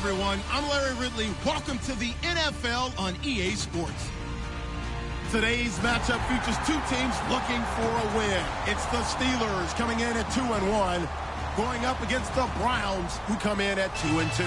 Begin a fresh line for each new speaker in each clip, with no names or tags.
everyone. I'm Larry Ridley. Welcome to the NFL on EA Sports. Today's matchup features two teams looking for a win. It's the Steelers coming in at 2-1, going up against the Browns, who come in at 2-2.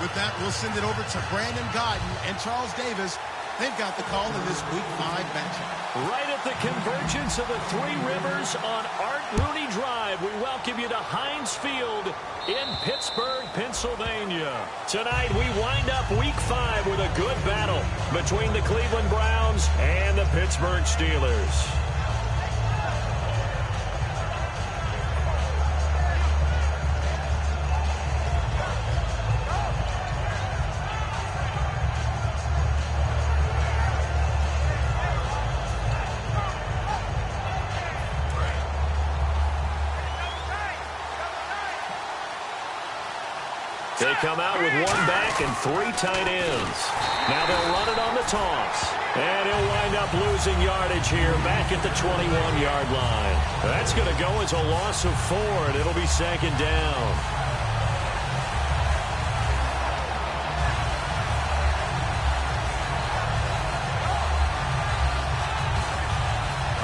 With that, we'll send it over to Brandon Godden and Charles Davis. They've got the call in this Week 5 matchup.
Right at the convergence of the Three Rivers on Art Rooney Drive, we welcome you to Heinz Field in Pittsburgh, Pennsylvania. Tonight, we wind up Week 5 with a good battle between the Cleveland Browns and the Pittsburgh Steelers. They come out with one back and three tight ends. Now they'll run it on the toss. And he'll wind up losing yardage here back at the 21-yard line. That's going to go as a loss of 4, and it'll be second down.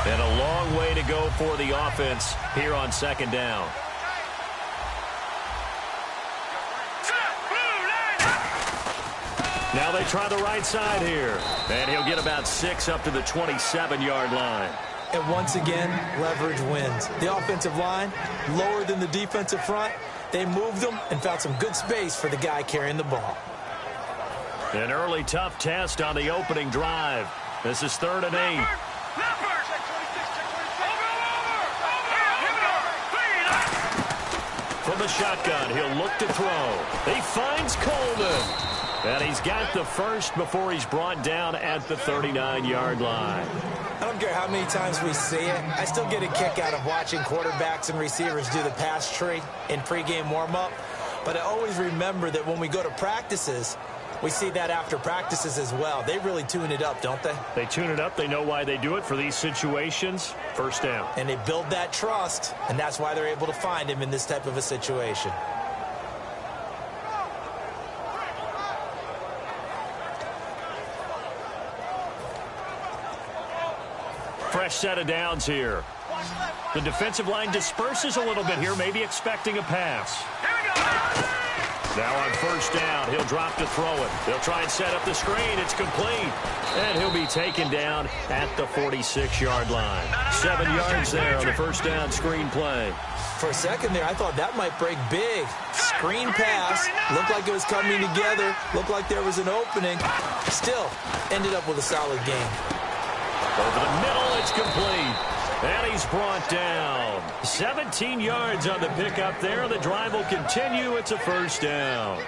And a long way to go for the offense here on second down. Now they try the right side here. And he'll get about 6 up to the 27-yard line.
And once again, leverage wins. The offensive line, lower than the defensive front. They moved them and found some good space for the guy carrying the ball.
An early tough test on the opening drive. This is 3rd and 8. From the shotgun, he'll look to throw. He finds Coleman. And he's got the first before he's brought down at the 39-yard line.
I don't care how many times we see it. I still get a kick out of watching quarterbacks and receivers do the pass tree in pregame warm-up. But I always remember that when we go to practices, we see that after practices as well. They really tune it up, don't they?
They tune it up. They know why they do it for these situations. First down.
And they build that trust, and that's why they're able to find him in this type of a situation.
Fresh set of downs here. The defensive line disperses a little bit here, maybe expecting a pass. Now on first down, he'll drop to throw it. They'll try and set up the screen. It's complete. And he'll be taken down at the 46-yard line. 7 yards there on the first down screen play.
For a second there, I thought that might break big. Screen pass. Looked like it was coming together. Looked like there was an opening. Still, ended up with a solid game.
Over the middle, it's complete. And he's brought down. 17 yards on the pickup there. The drive will continue. It's a first down.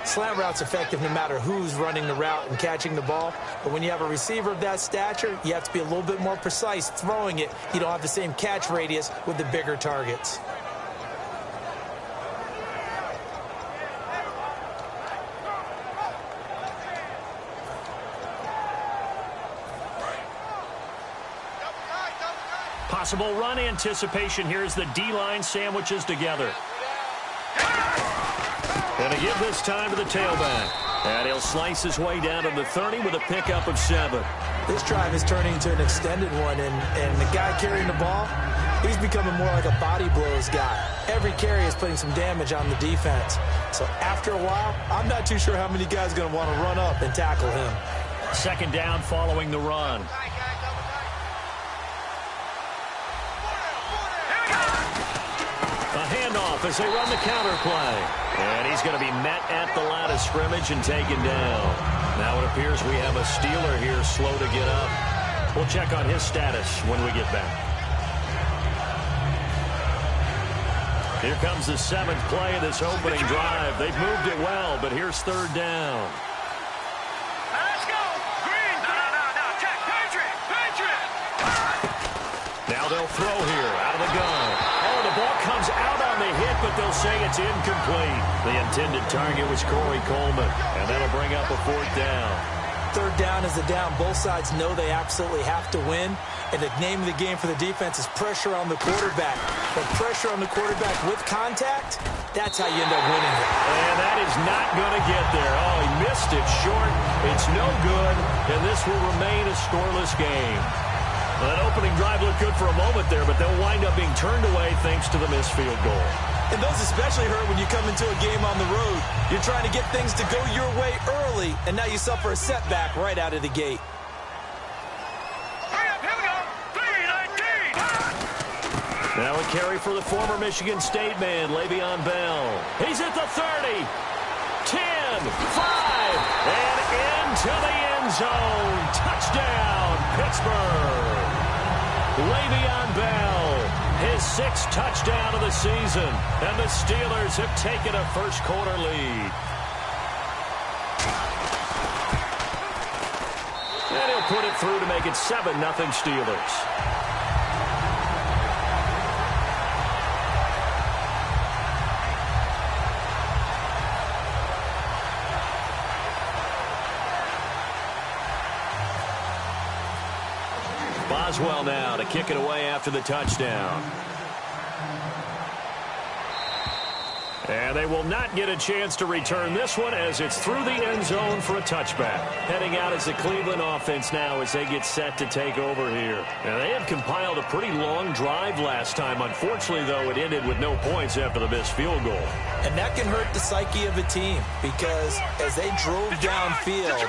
Slant route's effective no matter who's running the route and catching the ball. But when you have a receiver of that stature, you have to be a little bit more precise throwing it. You don't have the same catch radius with the bigger targets.
Possible run anticipation here as the D-line sandwiches together. And to give this time to the tailback. And he'll slice his way down to the 30 with a pickup of 7.
This drive is turning into an extended one, and the guy carrying the ball, he's becoming more like a body blows guy. Every carry is putting some damage on the defense. So after a while, I'm not too sure how many guys are going to want to run up and tackle him.
Second down following the run. A handoff as they run the counter play. And he's going to be met at the line of scrimmage and taken down. Now it appears we have a Steeler here slow to get up. We'll check on his status when we get back. Here comes the 7th play of this opening drive. They've moved it well, but here's third down.
Let's go. Green. No. Check. Patriot.
Now they'll throw here out of the gun. Oh, the ball comes out on the hit, but they'll say it's incomplete. The intended target was Corey Coleman, and that'll bring up a 4th down.
Third down is the down. Both sides know they absolutely have to win. And the name of the game for the defense is pressure on the quarterback. But pressure on the quarterback with contact That's how you end up winning it.
And that is not going to get there. Oh, he missed it short. It's no good, and this will remain a scoreless game. Well, that opening drive looked good for a moment there, but they'll wind up being turned away thanks to the missed field goal.
And those especially hurt when you come into a game on the road. You're trying to get things to go your way early, and now you suffer a setback right out of the gate.
Now a carry for the former Michigan State man, Le'Veon Bell. He's at the 30, 10, 5, and into the end zone. Touchdown, Pittsburgh. Le'Veon Bell, his 6th touchdown of the season, and the Steelers have taken a first-quarter lead. And he'll put it through to make it 7-0 Steelers. Boswell now to kick it away after the touchdown. And they will not get a chance to return this one as it's through the end zone for a touchback. Heading out as the Cleveland offense now as they get set to take over here. Now they had compiled a pretty long drive last time. Unfortunately, though, it ended with no points after the missed field goal. And that can hurt the psyche of a team because as they drove downfield,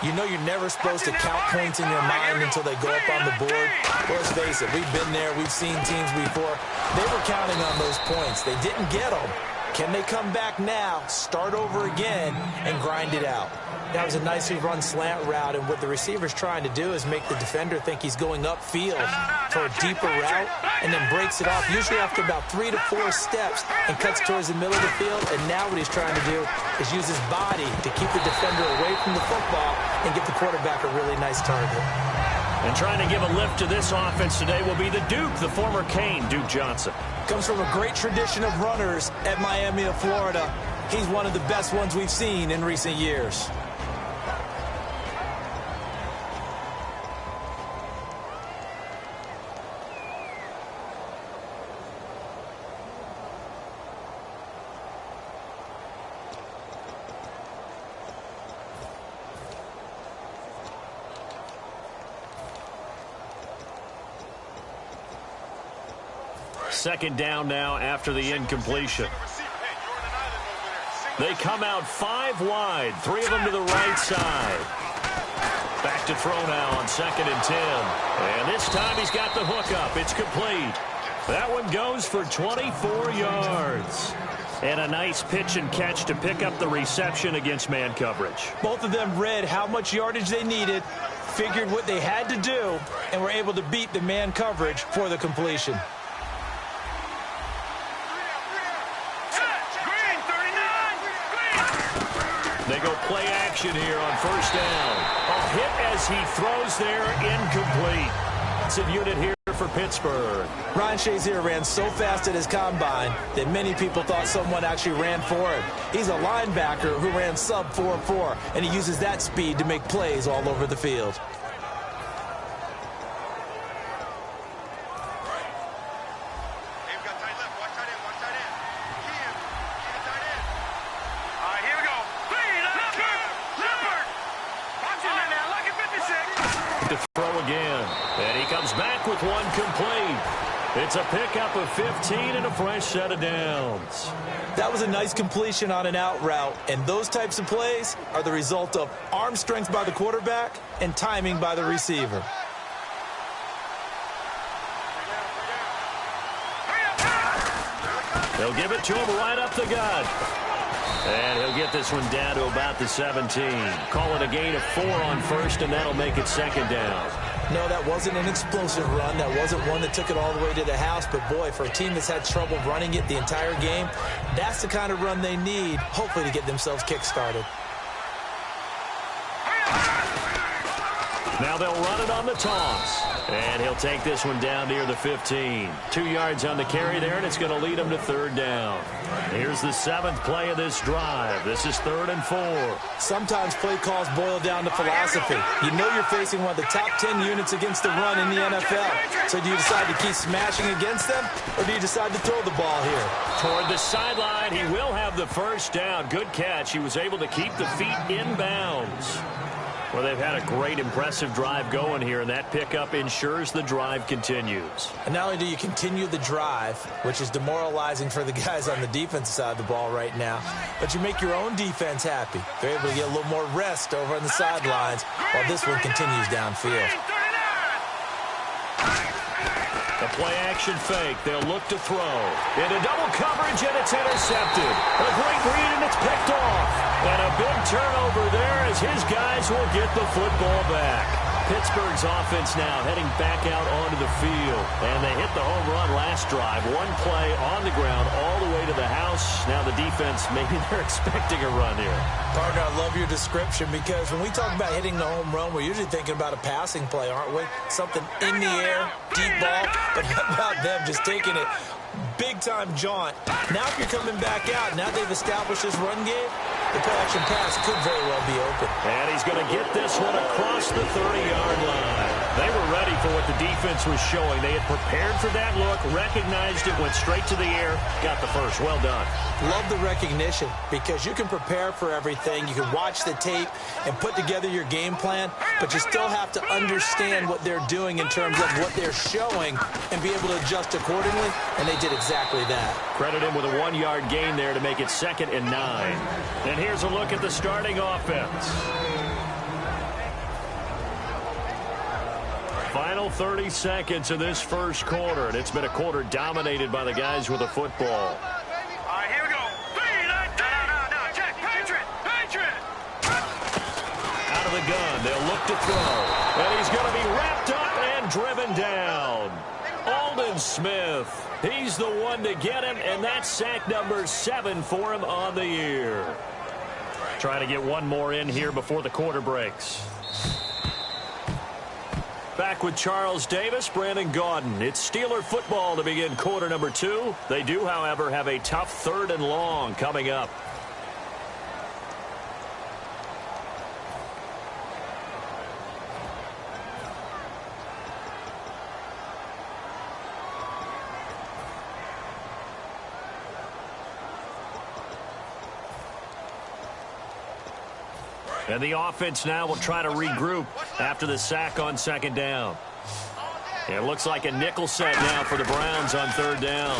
you know you're never supposed to count points in your mind until they go up on the board. Well, let's face it, we've been there. We've seen teams before. They were counting on those points. They didn't get them. Can they come back now, start over again, and grind it out? That was a nicely run slant route, and what the receiver's trying to do is make the defender think he's going upfield for a deeper route, and then breaks it off, usually after about 3 to 4 steps, and cuts towards the middle of the field. And now what he's trying to do is use his body to keep the defender away from the football and give the quarterback a really nice target. And trying to give a lift to this offense today will be the Duke, the former Cane, Duke Johnson. Comes from a great tradition of runners at Miami of Florida. He's one of the best ones we've seen in recent years. Second down now after the incompletion. They come out 5 wide, 3 of them to the right side. Back to throw now on 2nd and 10. And this time he's got the hook up. It's complete. That one goes for 24 yards. And a nice pitch and catch to pick up the reception against man coverage. Both of them read how much yardage they needed, figured what they had to do, and were able to beat the man coverage for the completion. They go play action here on 1st down. A hit as he throws there, incomplete. It's a unit here for Pittsburgh. Ryan Shazier ran so fast at his combine that many people thought someone actually ran for him. He's a linebacker who ran sub 4.4, and he uses that speed to make plays all over the field. With one complete. It's a pickup of 15 and a fresh set of downs. That was a nice completion on an out route, and those types of plays are the result of arm strength by the quarterback and timing by the receiver. They'll give it to him right up the gut. And he'll get this one down to about the 17. Call it a gain of 4 on 1st, and that'll make it 2nd down. No, that wasn't an explosive run. That wasn't one that took it all the way to the house. But, boy, for a team that's had trouble running it the entire game, that's the kind of run they need, hopefully, to get themselves kick-started. Now they'll run it on the toss. And he'll take this one down near the 15. 2 yards on the carry there, and it's going to lead him to third down. Here's the 7th play of this drive. This is 3rd and 4.
Sometimes play calls boil down to philosophy. You know you're facing one of the top 10 units against the run in the NFL. So do you decide to keep smashing against them, or do you decide to throw the ball here?
Toward the sideline, he will have the first down. Good catch. He was able to keep the feet in bounds. Well, they've had a great, impressive drive going here, and that pickup ensures the drive continues.
And not only do you continue the drive, which is demoralizing for the guys on the defensive side of the ball right now, but you make your own defense happy. They're able to get a little more rest over on the sidelines while this one continues downfield.
The play-action fake. They'll look to throw. Into double coverage, and it's intercepted. A great read, and it's picked off. And a big turnover there as his guys will get the football back. Pittsburgh's offense now heading back out onto the field. And they hit the home run last drive. One play on the ground all the way to the house. Now the defense, maybe they're expecting a run here.
Partner, I love your description because when we talk about hitting the home run, we're usually thinking about a passing play, aren't we? Something in the air, deep ball. But how about them just taking it big-time jaunt? Now if you're coming back out, now they've established this run game, the play-action pass could very well be open.
And he's going to get this one across the 30-yard line. They were ready for what the defense was showing. They had prepared for that look, recognized it, went straight to the air, got the first. Well done.
Love the recognition because you can prepare for everything. You can watch the tape and put together your game plan, but you still have to understand what they're doing in terms of what they're showing and be able to adjust accordingly, and they did exactly that.
Credit him with a 1-yard gain there to make it 2nd and 9. And here's a look at the starting offense. Final 30 seconds of this first quarter, and it's been a quarter dominated by the guys with the football.
All right, here we go. No, check. Patriot.
Out of the gun, they'll look to throw. And he's going to be wrapped up and driven down. Aldon Smith, he's the one to get him, and that's sack number 7 for him on the year. Trying to get one more in here before the quarter breaks. Back with Charles Davis, Brandon Gaudin. It's Steeler football to begin quarter number 2. They do, however, have a tough 3rd and long coming up. And the offense now will try to regroup after the sack on 2nd down. It looks like a nickel set now for the Browns on 3rd down.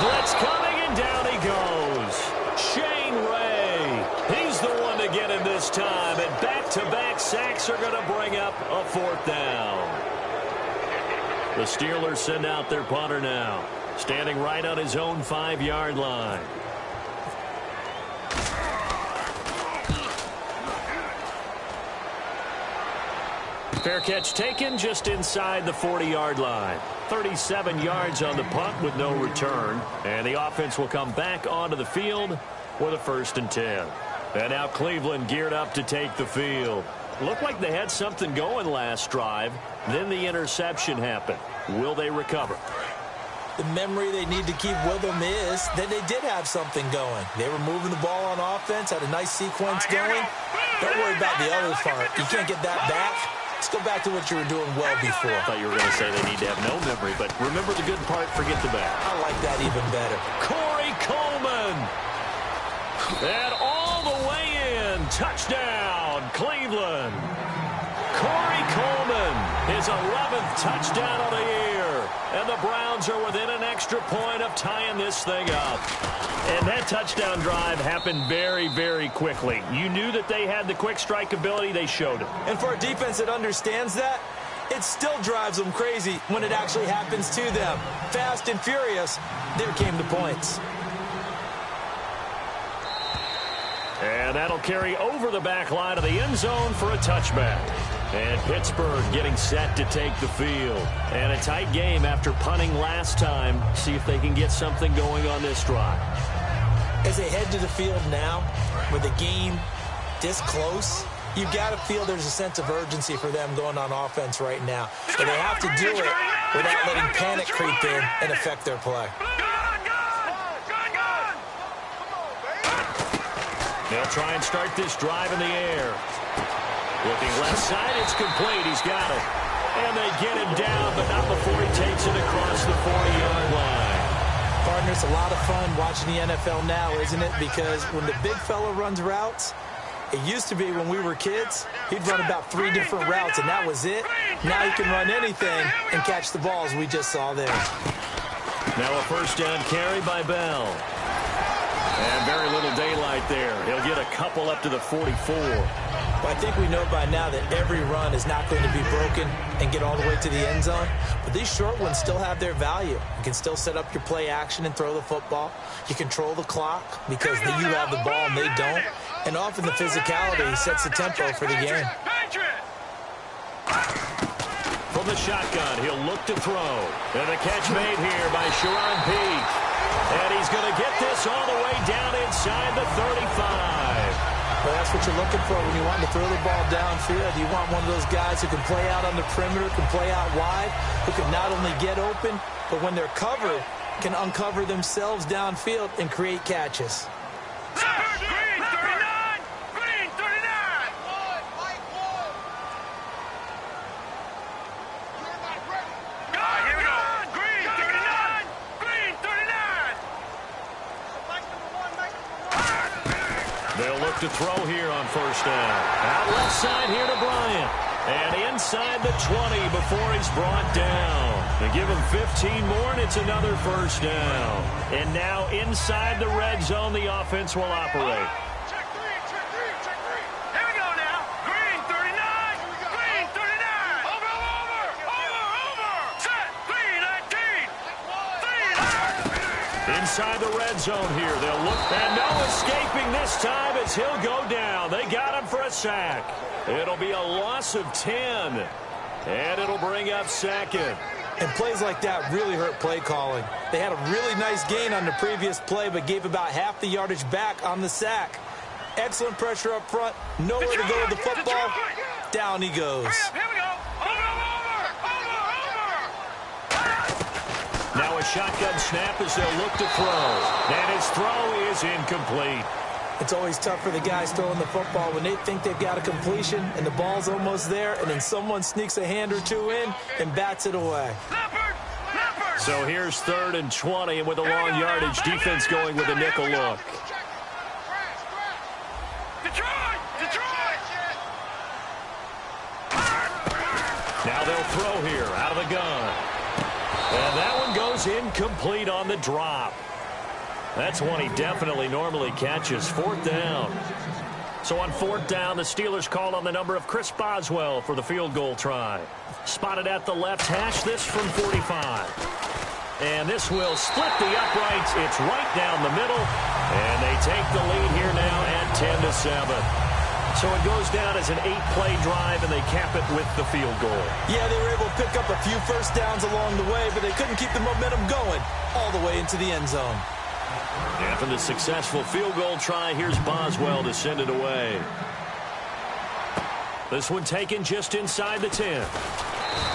Blitz coming, and down he goes. Shane Ray. He's the one to get him this time. And back-to-back sacks are going to bring up a 4th down. The Steelers send out their punter now, standing right on his own 5-yard line. Fair catch taken just inside the 40-yard line. 37 yards on the punt with no return. And the offense will come back onto the field with a 1st and 10. And now Cleveland geared up to take the field. Looked like they had something going last drive. Then the interception happened. Will they recover?
The memory they need to keep with them is that they did have something going. They were moving the ball on offense, had a nice sequence going. Don't worry about the other part. You can't get that back. Let's go back to what you were doing well before.
I thought you were going to say they need to have no memory, but remember the good part, forget the bad.
I like that even better.
Corey Coleman. And all the way in. Touchdown, Cleveland. Corey Coleman, his 11th touchdown of the year. And the Browns are within an extra point of tying this thing up. And that touchdown drive happened very, very quickly. You knew that they had the quick strike ability. They showed it.
And for a defense that understands that, it still drives them crazy when it actually happens to them. Fast and furious, there came the points.
And that'll carry over the back line of the end zone for a touchback. And Pittsburgh getting set to take the field. And a tight game after punting last time. See if they can get something going on this drive.
As they head to the field now, with the game this close, You got to feel there's a sense of urgency for them going on offense right now. But they have to do it without letting panic creep in and affect their play.
They'll try and start this drive in the air. Looking left side, it's complete. He's got it. And they get him down, but not before he takes it across the 40-yard line.
Partner, it's a lot of fun watching the NFL now, isn't it? Because when the big fella runs routes, it used to be when we were kids, he'd run about 3 different routes, and that was it. Now he can run anything and catch the balls we just saw there.
Now a first down carry by Bell. And very little daylight there. He'll get a couple up to the 44.
Well, I think we know by now that every run is not going to be broken and get all the way to the end zone. But these short ones still have their value. You can still set up your play action and throw the football. You control the clock because you have the ball and they don't. And often the physicality sets the tempo for the game.
From the shotgun, he'll look to throw. And the catch made here by Sharon Peake. And he's going to get this all the way down inside the 35.
Well, that's what you're looking for when you want to throw the ball downfield. You want one of those guys who can play out on the perimeter, can play out wide, who can not only get open, but when they're covered, can uncover themselves downfield and create catches.
Green 39! Green 39! Here we go! Green 39! Green 39!
They'll look to throw here on first down. Out left side here to Bryant. And inside the 20 before he's brought down. They give him 15 more, and it's another first down. And now inside the red zone, the offense will operate.
Check three, check three, check three. Here we go now. Green 39! Green 39! Over! Set! Green 19!
Inside the red zone here, they'll look, and no escaping this time as he'll go down. They got him for a sack. It'll be a loss of 10, and it'll bring up second.
And plays like that really hurt play calling. They had a really nice gain on the previous play, but gave about half the yardage back on the sack. Excellent pressure up front, nowhere to go with the football. Down he goes.
Here we go. Over!
Now a shotgun snap as they'll look to throw. And his throw is incomplete.
It's always tough for the guys throwing the football when they think they've got a completion and the ball's almost there, and then someone sneaks a hand or two in and bats it away.
So here's 3rd and 20, and with a long yardage, defense going with a nickel look.
Detroit!
Now they'll throw here out of the gun. And that one goes incomplete on the drop. That's one he definitely normally catches. 4th down. So on 4th down, the Steelers call on the number of Chris Boswell for the field goal try. Spotted at the left hash, this from 45. And this will split the uprights. It's right down the middle. And they take the lead here now at 10-7. So it goes down as an 8-play drive, and they cap it with the field goal.
Yeah, they were able to pick up a few first downs along the way, but they couldn't keep the momentum going all the way into the end zone.
After the successful field goal try, here's Boswell to send it away. This one taken just inside the 10.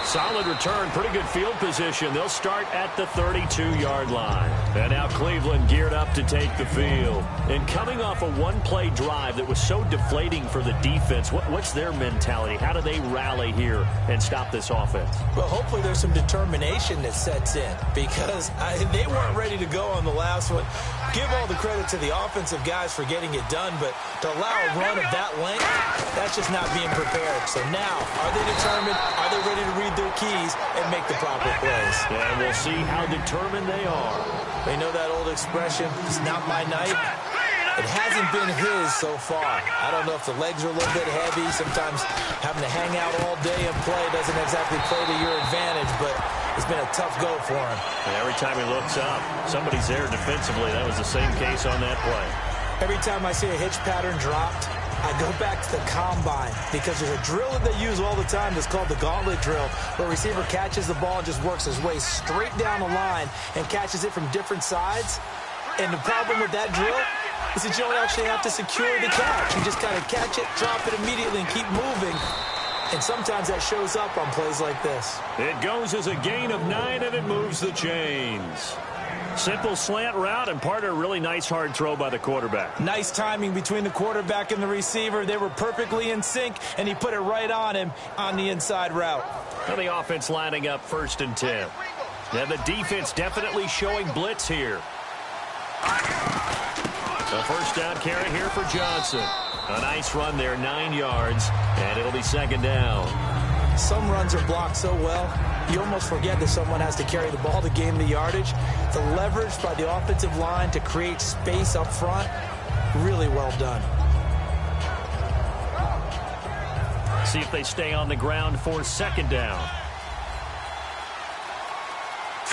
Solid return, pretty good field position. They'll start at the 32-yard line. And now Cleveland geared up to take the field. And coming off a one-play drive that was so deflating for the defense, what's their mentality? How do they rally here and stop this offense?
Well, hopefully there's some determination that sets in because they weren't ready to go on the last one. Give all the credit to the offensive guys for getting it done, but to allow a run of that length, that's just not being prepared. So now, are they determined? Are they ready to read their keys and make the proper plays?
And we'll see how determined they are.
They know that old expression, it's not my night. It hasn't been his so far. I don't know if the legs are a little bit heavy. Sometimes having to hang out all day and play doesn't exactly play to your advantage, but it's been a tough go for him.
And every time he looks up, somebody's there defensively. That was the same case on that play.
Every time I see a hitch pattern dropped, I go back to the combine because there's a drill that they use all the time that's called the gauntlet drill, where a receiver catches the ball and just works his way straight down the line and catches it from different sides. And the problem with that drill is that you don't actually have to secure the catch. You just kind of catch it, drop it immediately, and keep moving. And sometimes that shows up on plays like this.
It goes as a gain of 9, and it moves the chains. Simple slant route and part of a really nice hard throw by the quarterback.
Nice timing between the quarterback and the receiver. They were perfectly in sync, and he put it right on him on the inside route.
Now the offense lining up 1st and 10. Now the defense definitely showing blitz here. A 1st down carry here for Johnson. A nice run there, 9 yards, and it'll be 2nd down.
Some runs are blocked so well, you almost forget that someone has to carry the ball to gain the yardage. The leverage by the offensive line to create space up front, really well done.
See if they stay on the ground for 2nd down.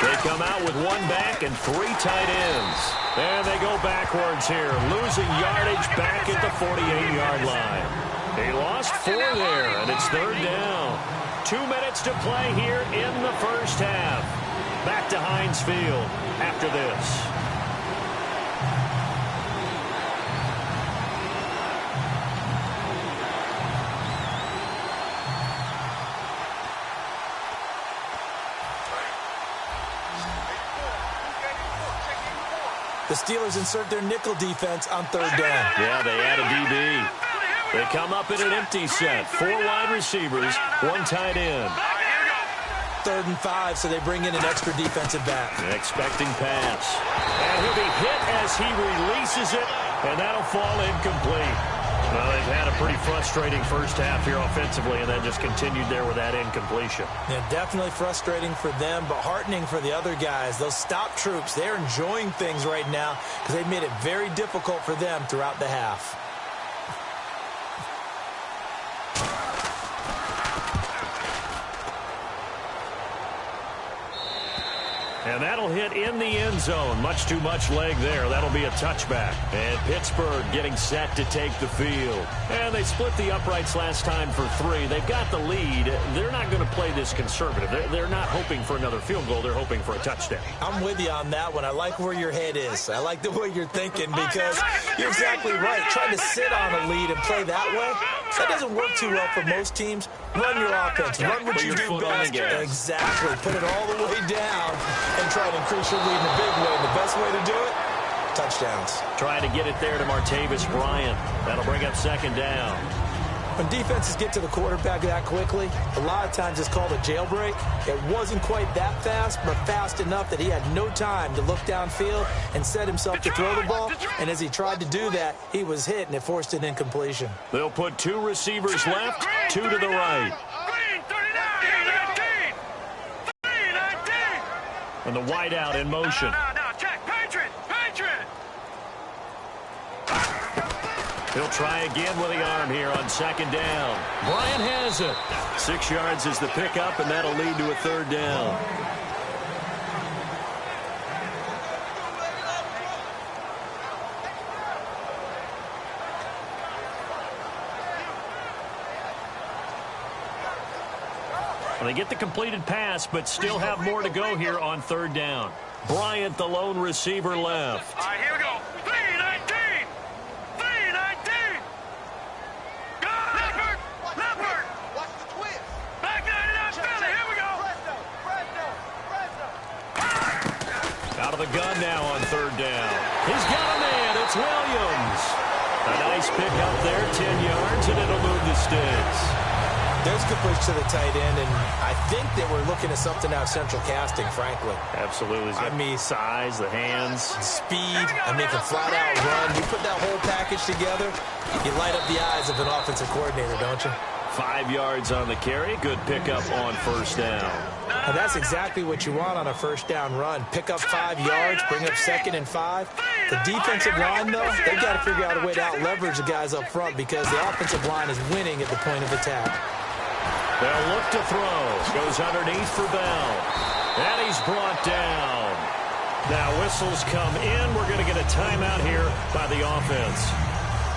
They come out with 1 back and 3 tight ends. And they go backwards here, losing yardage back at the 48-yard line. He lost 4 there, and it's 3rd down. 2 minutes to play here in the 1st half. Back to Heinz Field after this.
The Steelers insert their nickel defense on 3rd down.
Yeah, they add a DB. They come up in an empty set. 4 wide receivers, 1 tight end.
3rd and 5, so they bring in an extra defensive back.
Expecting pass. And he'll be hit as he releases it, and that'll fall incomplete. Well, they've had a pretty frustrating 1st half here offensively, and then just continued there with that incompletion.
Yeah, definitely frustrating for them, but heartening for the other guys. Those stop troops, they're enjoying things right now because they've made it very difficult for them throughout the half.
And that'll hit in the end zone. Much too much leg there. That'll be a touchback. And Pittsburgh getting set to take the field. And they split the uprights last time for 3. They've got the lead. They're not going to play this conservative. They're not hoping for another field goal. They're hoping for a touchdown.
I'm with you on that one. I like where your head is. I like the way you're thinking because you're exactly right. Trying to sit on a lead and play that way, that doesn't work too well for most teams. Run your offense. Run what you do best. Exactly. Put it all the way down and try to increase your lead in a big way. The best way to do it, touchdowns.
Trying to get it there to Martavis Bryant. That'll bring up 2nd down.
When defenses get to the quarterback that quickly, a lot of times it's called a jailbreak. It wasn't quite that fast, but fast enough that he had no time to look downfield and set himself to throw the ball. And as he tried to do that, he was hit, and it forced an incompletion.
They'll put 2 receivers left, 2 to the right. And the wideout in motion.
Now, check. Patriot.
He'll try again with the arm here on 2nd down. Bryant has it. 6 yards is the pickup, and that'll lead to a 3rd down. They get the completed pass, but still have more to go here on 3rd down. Bryant, the lone receiver, left.
All right, here we go. 3-19. 3-19. Go! Leopard.
Watch the twist.
Back 99 Philly. Here we go.
Out of the gun now on 3rd down. He's got a man. It's Williams. A nice pick up there, 10 yards, and it'll move the sticks.
There's a good push to the tight end, and I think they were looking at something out of central casting, frankly.
Absolutely.
I mean,
size, the hands.
Speed, I mean, can flat-out run. You put that whole package together, you light up the eyes of an offensive coordinator, don't you?
5 yards on the carry. Good pickup on 1st down.
And that's exactly what you want on a 1st down run. Pick up 5 yards, bring up 2nd and 5. The defensive line, though, they've got to figure out a way to out-leverage the guys up front because the offensive line is winning at the point of attack.
They'll look to throw. Goes underneath for Bell. And he's brought down. Now whistles come in. We're going to get a timeout here by the offense.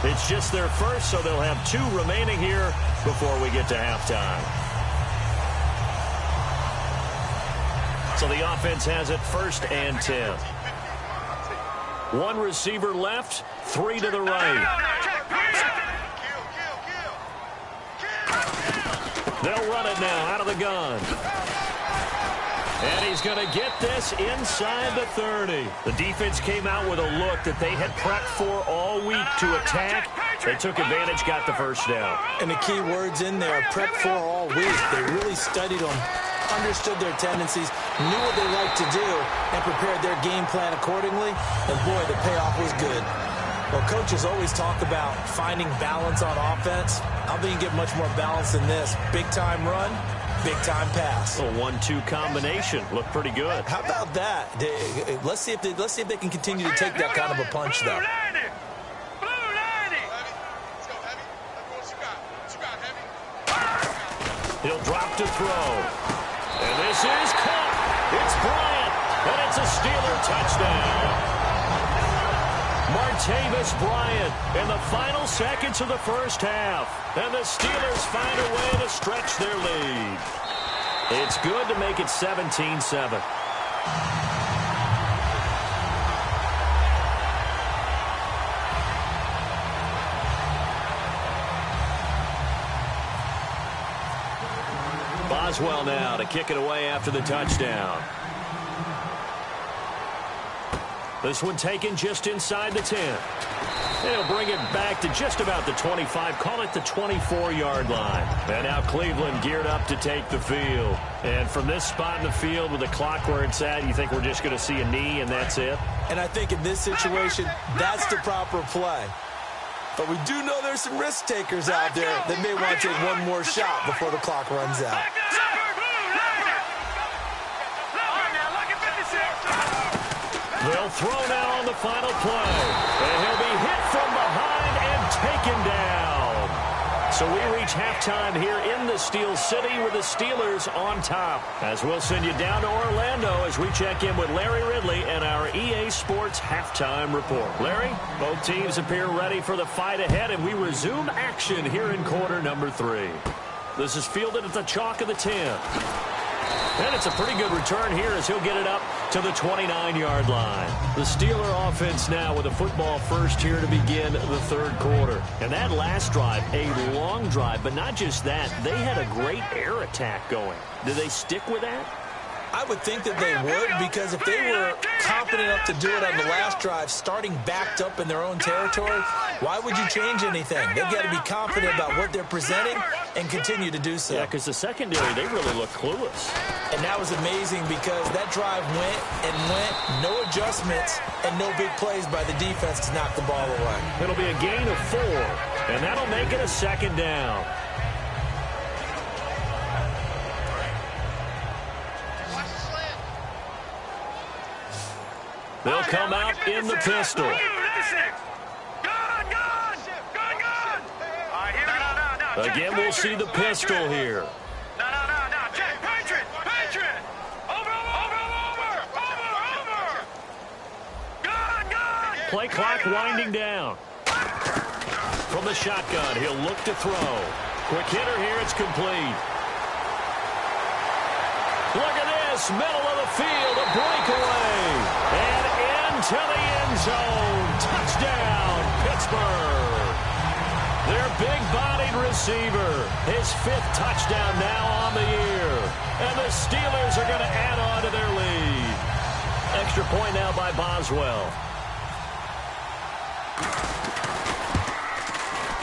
It's just their first, so they'll have 2 remaining here before we get to halftime. So the offense has it 1st and 10. 1 receiver left, 3 to the right. They'll run it now out of the gun. And he's going to get this inside the 30. The defense came out with a look that they had prepped for all week to attack. They took advantage, got the first down.
And the key words in there, prepped for all week. They really studied them, understood their tendencies, knew what they liked to do, and prepared their game plan accordingly. And boy, the payoff was good. Well, coaches always talk about finding balance on offense. I don't think you get much more balance than this. Big-time run, big-time pass.
A 1-2 combination. Looked pretty good.
How about that? Let's see if they can continue to take that kind of a punch, though.
He'll drop to throw. And this is caught. It's Bryant. And it's a Steeler touchdown. Martavis Bryant in the final seconds of the first half. And the Steelers find a way to stretch their lead. It's good to make it 17-7. Boswell now to kick it away after the touchdown. This one taken just inside the 10. They'll bring it back to just about the 25, call it the 24-yard line. And now Cleveland geared up to take the field. And from this spot in the field with the clock where it's at, you think we're just going to see a knee and that's it?
And I think in this situation, that's the proper play. But we do know there's some risk takers out there that may want to take one more shot before the clock runs out.
They'll throw now on the final play. And he'll be hit from behind and taken down. So we reach halftime here in the Steel City with the Steelers on top. As we'll send you down to Orlando as we check in with Larry Ridley and our EA Sports Halftime Report. Larry, both teams appear ready for the fight ahead, and we resume action here in quarter number 3. This is fielded at the chalk of the 10. And it's a pretty good return here as he'll get it up to the 29-yard line. The Steeler offense now with a football first here to begin the third quarter. And that last drive, a long drive, but not just that. They had a great air attack going. Did they stick with that?
I would think that they would, because if they were confident enough to do it on the last drive, starting backed up in their own territory, why would you change anything? They've got to be confident about what they're presenting and continue to do so.
Yeah, because the secondary, they really look clueless.
And that was amazing because that drive went and went, no adjustments, and no big plays by the defense to knock the ball away.
It'll be a gain of 4, and that'll make it a second down. They'll come out in the pistol. Again, we'll see the pistol here. Play clock winding down. From the shotgun, he'll look to throw. Quick hitter here, it's complete. Look at this, middle of the field, a breakaway. And into the end zone. Touchdown, Pittsburgh. Their big-bodied receiver, his 5th touchdown now on the year. And the Steelers are going to add on to their lead. Extra point now by Boswell.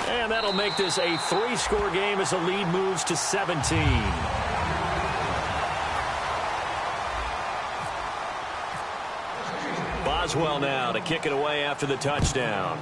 And that'll make this a 3-score game as the lead moves to 17. Boswell now to kick it away after the touchdown.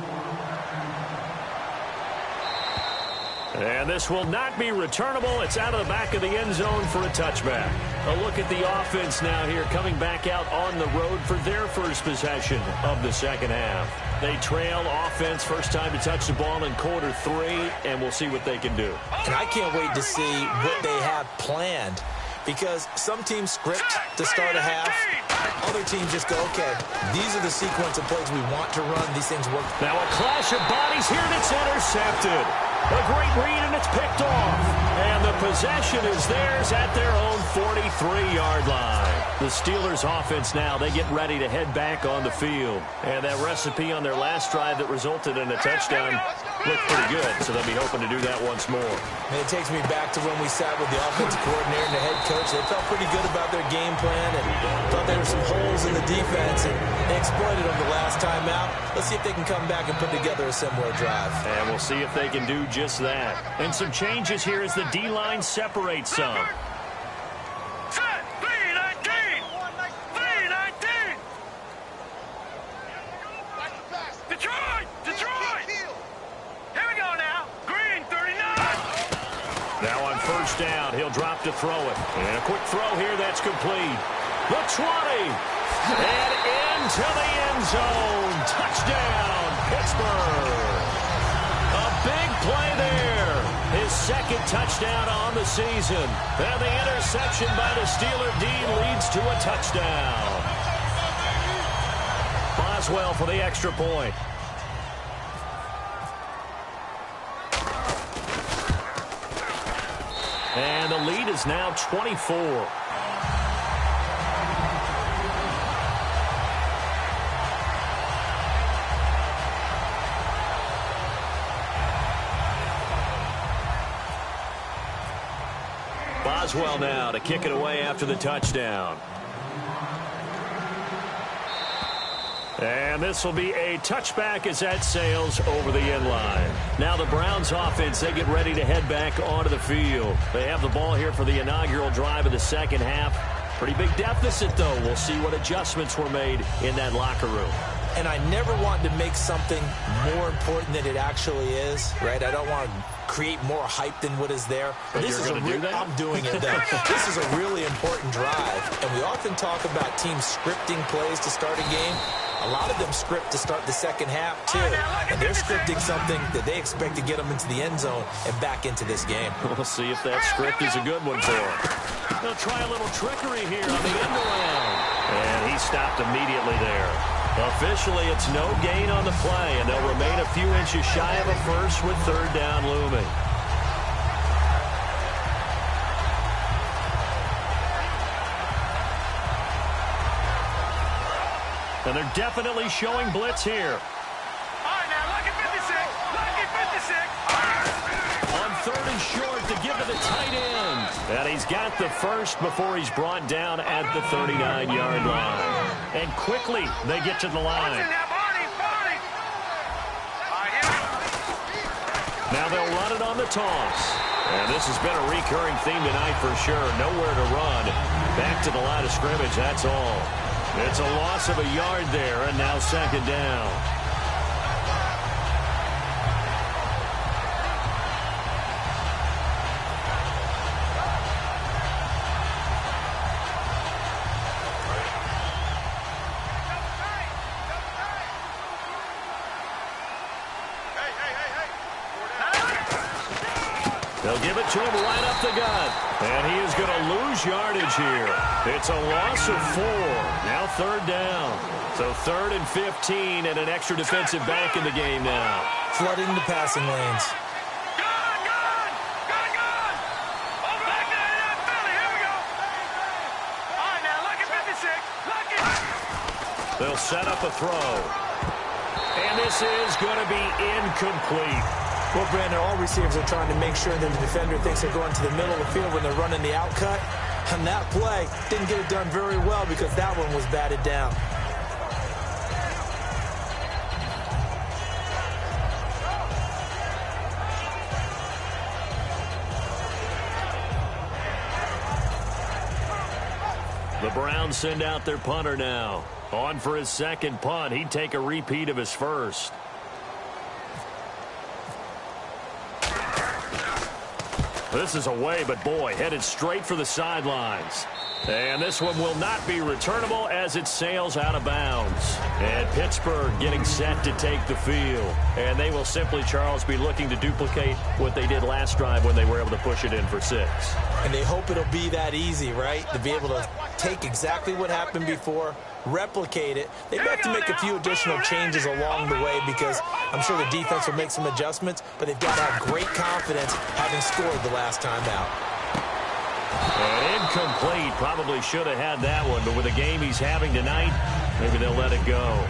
And this will not be returnable. It's out of the back of the end zone for a touchback. A look at the offense now here coming back out on the road for their first possession of the second half. They trail offense, first time to touch the ball in quarter 3, and we'll see what they can do.
And I can't wait to see what they have planned, because some teams script to start a half. Other teams just go, okay, these are the sequence of plays we want to run. These things work.
Now a clash of bodies here, and it's intercepted. A great read, and it's picked off. And the possession is theirs at their own 43-yard line. The Steelers offense now, they get ready to head back on the field. And that recipe on their last drive that resulted in a touchdown looked pretty good, so they'll be hoping to do that once more.
And it takes me back to when we sat with the offensive coordinator and the head coach. They felt pretty good about their game plan and thought there were some holes in the defense, and they exploited them the last time out. Let's see if they can come back and put together a similar drive.
And we'll see if they can do just that. And some changes here as the D-line separates some. Down. He'll drop to throw it. And a quick throw here that's complete. The 20. And into the end zone. Touchdown, Pittsburgh. A big play there. His second touchdown on the season. And the interception by the Steeler D leads to a touchdown. Boswell for the extra point. And the lead is now 24. Boswell now to kick it away after the touchdown. And this will be a touchback as that sails over the end line. Now the Browns offense, they get ready to head back onto the field. They have the ball here for the inaugural drive of the second half. Pretty big deficit, though. We'll see what adjustments were made in that locker room.
And I never want to make something more important than it actually is, right? I don't want to create more hype than what is there.
But this is
I'm doing it, though. This is a really important drive. And we often talk about teams scripting plays to start a game. A lot of them script to start the second half, too. And they're scripting something that they expect to get them into the end zone and back into this game.
We'll see if that script is a good one for them. They'll try a little trickery here on the end around. And he stopped immediately there. Officially, it's no gain on the play, and they'll remain a few inches shy of a first with third down looming. And they're definitely showing blitz here.
All right, now, lucky 56. Lucky 56.
On third and short to give to the tight end. And he's got the first before he's brought down at the 39-yard line. And quickly, they get to the line. Now they'll run it on the toss. And this has been a recurring theme tonight for sure. Nowhere to run. Back to the line of scrimmage, that's all. It's a loss of a yard there, and now second down. They'll give it to him right up the gut. And he is going to lose yardage here. It's a loss of 4. Now third down. So third and 15 and an extra defensive back in the game now.
Flooding the passing lanes.
They'll set up a throw. And this is going to be incomplete.
Well, Brandon, all receivers are trying to make sure that the defender thinks they're going to the middle of the field when they're running the outcut. And that play didn't get it done very well because that one was batted down.
The Browns send out their punter now. On for his second punt. He'd take a repeat of his first. This is away, but boy, headed straight for the sidelines. And this one will not be returnable as it sails out of bounds. And Pittsburgh getting set to take the field. And they will simply, Charles, be looking to duplicate what they did last drive when they were able to push it in for 6.
And they hope it'll be that easy, right? To be able to take exactly what happened before, replicate it. They have to make a few additional changes along the way because I'm sure the defense will make some adjustments, but they've got to have great confidence having scored the last time out.
And incomplete. Probably should have had that one, but with the game he's having tonight, maybe they'll let it go.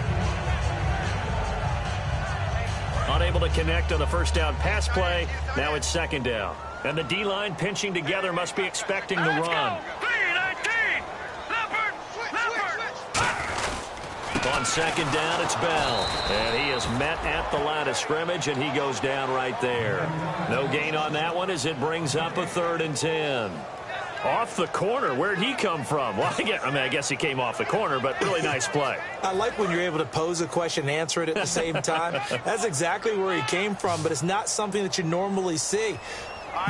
Unable to connect on the first down pass play. Now it's second down. And the D-line pinching together must be expecting the run. On second down, it's Bell. And he is met at the line of scrimmage, and he goes down right there. No gain on that one as it brings up a 3rd and 10. Off the corner. Where'd he come from? Well, I guess he came off the corner, but really nice play.
I like when you're able to pose a question and answer it at the same time. That's exactly where he came from, but it's not something that you normally see.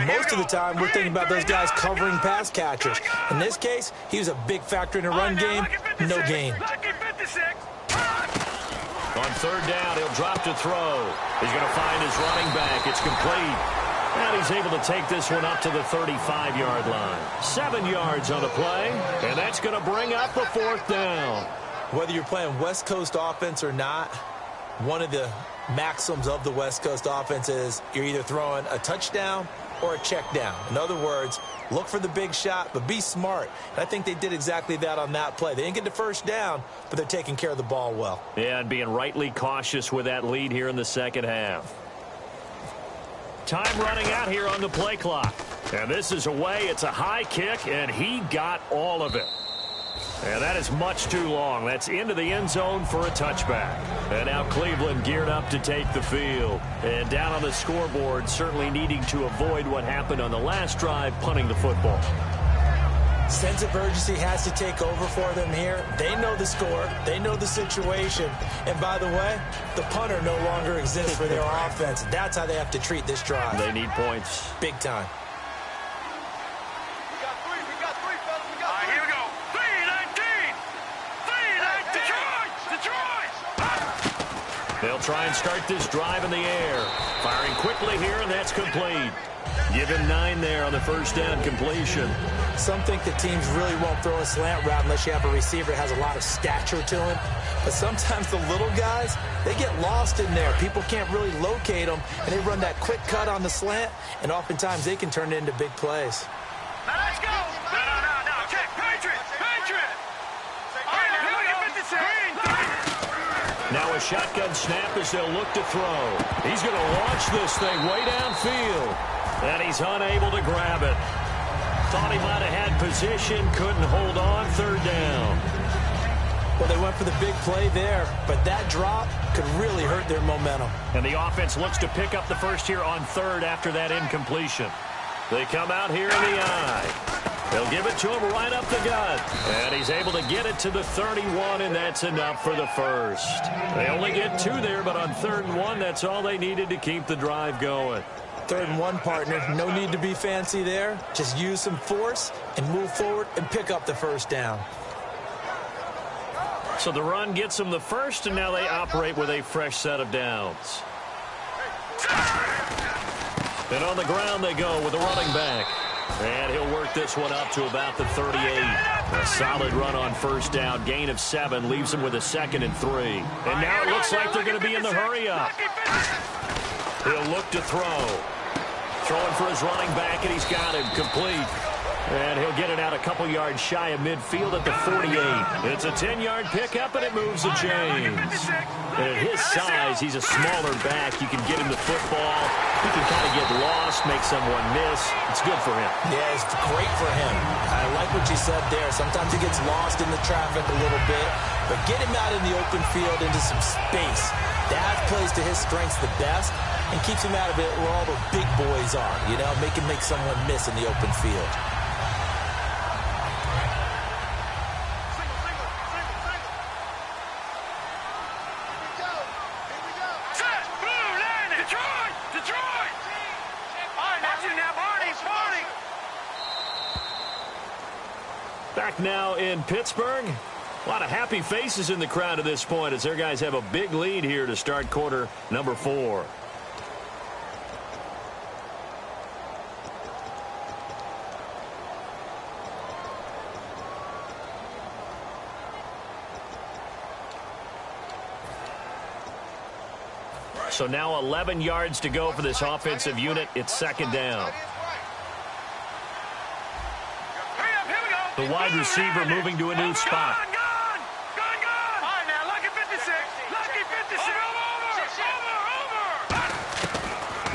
Most of the time, we're thinking about those guys covering pass catchers. In this case, he was a big factor in the run game. No gain.
On 3rd down, he'll drop to throw. He's going to find his running back. It's complete. And he's able to take this one up to the 35-yard line. 7 yards on the play, and that's going to bring up a 4th down.
Whether you're playing West Coast offense or not, one of the maxims of the West Coast offense is you're either throwing a touchdown or a check down. In other words, look for the big shot, but be smart. And I think they did exactly that on that play. They didn't get the first down, but they're taking care of the ball well.
Yeah, and being rightly cautious with that lead here in the second half. Time running out here on the play clock. And this is away. It's a high kick, and he got all of it. And that is much too long. That's into the end zone for a touchback. And now Cleveland geared up to take the field. And down on the scoreboard, certainly needing to avoid what happened on the last drive, punting the football.
Sense of urgency has to take over for them here. They know the score. They know the situation. And by the way, the punter no longer exists for their offense. That's how they have to treat this drive.
They need points.
Big time.
They'll try and start this drive in the air. Firing quickly here, and that's complete. Give him 9 there on the first down completion.
Some think that teams really won't throw a slant route unless you have a receiver that has a lot of stature to him. But sometimes the little guys, they get lost in there. People can't really locate them, and they run that quick cut on the slant, and oftentimes they can turn it into big plays.
Now let's go. No. Check. Patriot. All right, now look at 56.
Now a shotgun snap as they'll look to throw. He's going to launch this thing way downfield. And he's unable to grab it. Thought he might have had position, couldn't hold on. 3rd down.
Well, they went for the big play there, but that drop could really hurt their momentum.
And the offense looks to pick up the first here on 3rd after that incompletion. They come out here in the eye. They'll give it to him right up the gut. And he's able to get it to the 31, and that's enough for the first. They only get 2 there, but on 3rd and 1, that's all they needed to keep the drive going.
3rd and 1, partner. No need to be fancy there. Just use some force and move forward and pick up the first down.
So the run gets them the first, and now they operate with a fresh set of downs. And on the ground they go with a running back. And he'll work this one up to about the 38. A solid run on first down. Gain of 7 leaves him with a 2nd and 3. And now it looks like they're going to be in the hurry-up. He'll look to throw. Throwing for his running back, and he's got him complete. And he'll get it out a couple yards shy of midfield at the 48. It's a 10-yard pickup, and it moves the chains. And at his size, he's a smaller back. You can get him the football. He can kind of get lost, make someone miss. It's good for him.
Yeah, it's great for him. I like what you said there. Sometimes he gets lost in the traffic a little bit. But get him out in the open field into some space. That plays to his strengths the best and keeps him out of it where all the big boys are. You know, make someone miss in the open field.
Back now in Pittsburgh. A lot of happy faces in the crowd at this point as their guys have a big lead here to start quarter number 4. So now 11 yards to go for this offensive unit. It's 2nd down. The wide receiver moving to a new spot.
Gone! All right, now, lucky 56. Lucky 56. Over.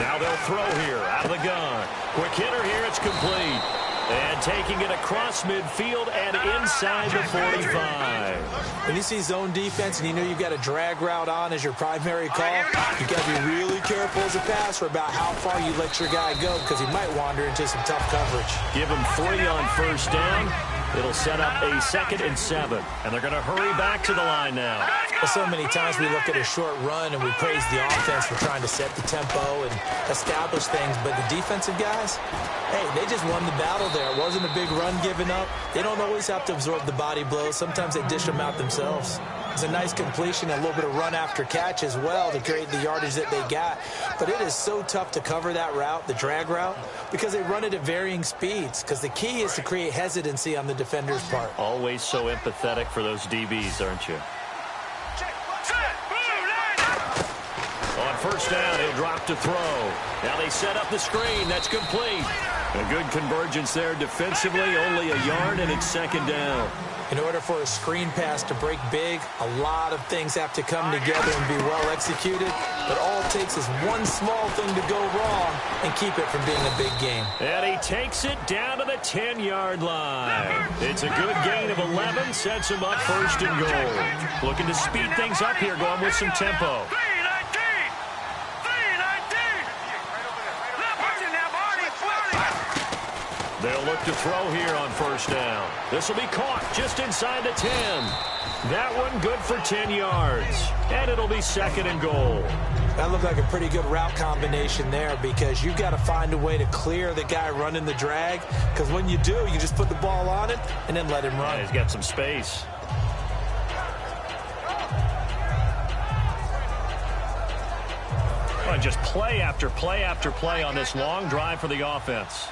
Now they'll throw here out of the gun. Quick hitter here. It's complete. And taking it across midfield and inside the 45.
When you see zone defense and you know you've got a drag route on as your primary call, you've got to be really careful as a passer about how far you let your guy go because he might wander into some tough coverage.
Give him 3 on first down. It'll set up a 2nd and 7. And they're going to hurry back to the line now.
Well, so many times we look at a short run and we praise the offense for trying to set the tempo and establish things. But the defensive guys, hey, they just won the battle there. It wasn't a big run given up. They don't always have to absorb the body blows. Sometimes they dish them out themselves. It's a nice completion, a little bit of run after catch as well to create the yardage that they got. But it is so tough to cover that route, the drag route, because they run it at varying speeds. Because the key is to create hesitancy on the defender's part.
Always so empathetic for those DBs, aren't you? On first down, he'll drop to throw. Now they set up the screen. That's complete. A good convergence there defensively. Only a yard, and it's 2nd down.
In order for a screen pass to break big, a lot of things have to come together and be well executed. But all it takes is one small thing to go wrong and keep it from being a big game.
And he takes it down to the 10-yard line. It's a good gain of 11. Sets him up 1st and goal. Looking to speed things up here, going with some tempo. They'll look to throw here on first down. This will be caught just inside the 10. That one good for 10 yards. And it'll be 2nd and goal.
That looked like a pretty good route combination there because you've got to find a way to clear the guy running the drag. Because when you do, you just put the ball on him and then let him run.
Yeah, he's got some space. Well, just play after play after play on this long drive for the offense.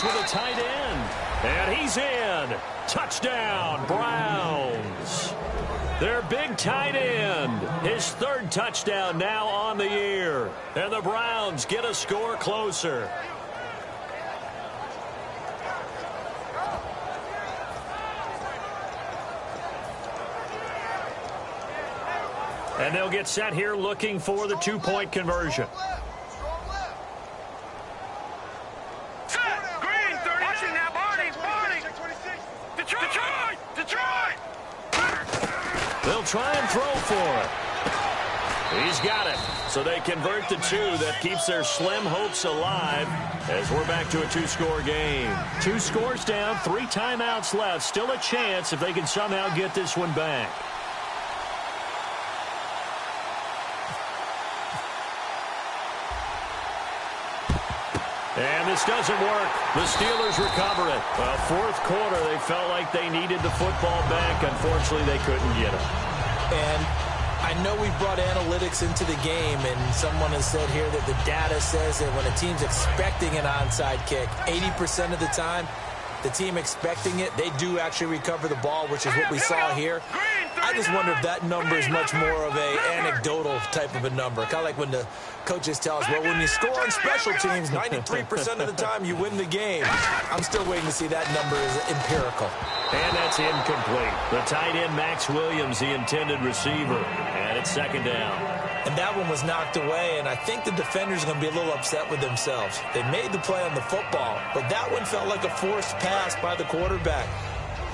With a tight end. And he's in. Touchdown, Browns. Their big tight end. His 3rd touchdown now on the year. And the Browns get a score closer. And they'll get set here looking for the 2-point conversion. They'll try and throw for it. He's got it. So they convert the 2. That keeps their slim hopes alive as we're back to a 2-score game. 2 scores down, 3 timeouts left. Still a chance if they can somehow get this one back. And this doesn't work. The Steelers recover it. Well, 4th quarter, they felt like they needed the football back. Unfortunately, they couldn't get it.
And I know we brought analytics into the game, and someone has said here that the data says that when a team's expecting an onside kick, 80% of the time, the team expecting it, they do actually recover the ball, which is what we saw here. I just wonder if that number is much more of a anecdotal type of a number. Kind of like when the coaches tell us, well, when you score on special teams, 93% of the time you win the game. I'm still waiting to see that number is empirical.
And that's incomplete. The tight end, Max Williams, the intended receiver. And it's 2nd down.
And that one was knocked away, and I think the defenders are going to be a little upset with themselves. They made the play on the football, but that one felt like a forced pass by the quarterback.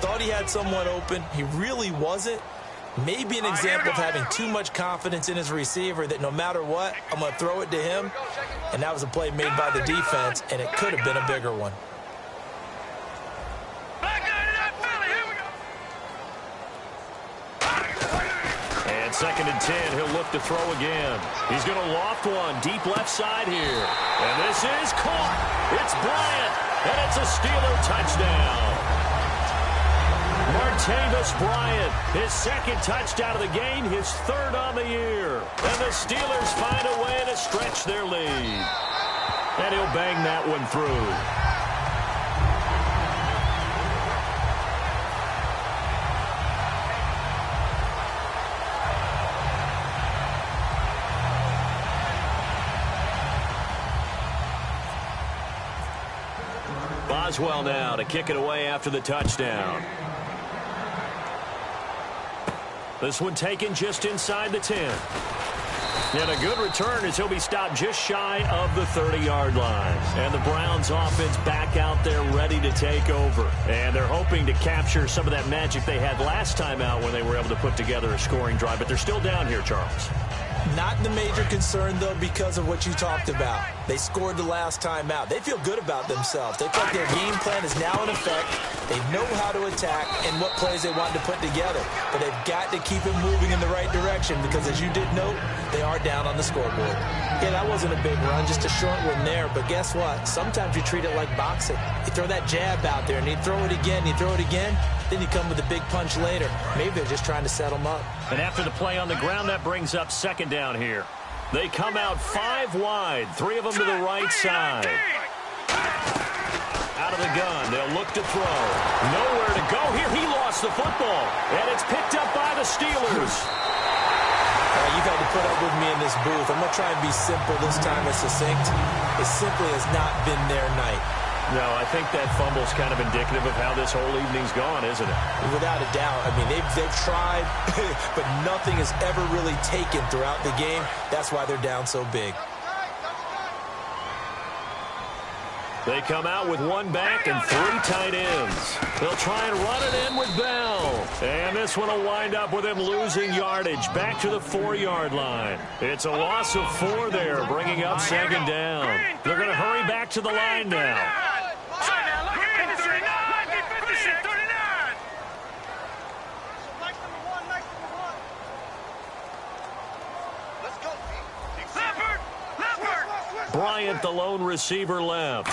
Thought he had someone open. He really wasn't. Maybe an example of having too much confidence in his receiver that no matter what, I'm going to throw it to him. And that was a play made by the defense, and it could have been a bigger one.
And 2nd and 10, he'll look to throw again. He's going to loft one deep left side here. And this is caught. It's Bryant, and it's a Steeler touchdown. Martavis Bryant, his 2nd touchdown of the game, his 3rd on the year. And the Steelers find a way to stretch their lead. And he'll bang that one through. Boswell now to kick it away after the touchdown. This one taken just inside the 10. And a good return as he'll be stopped just shy of the 30-yard line. And the Browns offense back out there ready to take over. And they're hoping to capture some of that magic they had last time out when they were able to put together a scoring drive. But they're still down here, Charles.
Not the major concern, though, because of what you talked about. They scored the last time out. They feel good about themselves. They feel like their game plan is now in effect. They know how to attack and what plays they want to put together. But they've got to keep it moving in the right direction because, as you did note, they are down on the scoreboard. Yeah, that wasn't a big run, just a short one there. But guess what? Sometimes you treat it like boxing. You throw that jab out there, and you throw it again, you throw it again. Then you come with a big punch later. Maybe they're just trying to set them up.
And after the play on the ground, that brings up second down here. They come out 5 wide, 3 of them to the right side. Out of the gun, they'll look to throw. Nowhere to go here. He lost the football, and it's picked up by the Steelers.
You've had to put up with me in this booth. I'm going to try and be simple this time and succinct. It simply has not been their night.
No, I think that fumble's kind of indicative of how this whole evening's gone, isn't it?
Without a doubt. I mean, they've tried, but nothing is ever really taken throughout the game. That's why they're down so big.
They come out with 1 back and 3 tight ends. They'll try and run it in with Bell. And this one will wind up with him losing yardage back to the 4-yard line. It's a loss of 4 there, bringing up second down. They're going to hurry back to the line now. Bryant, the lone receiver, left.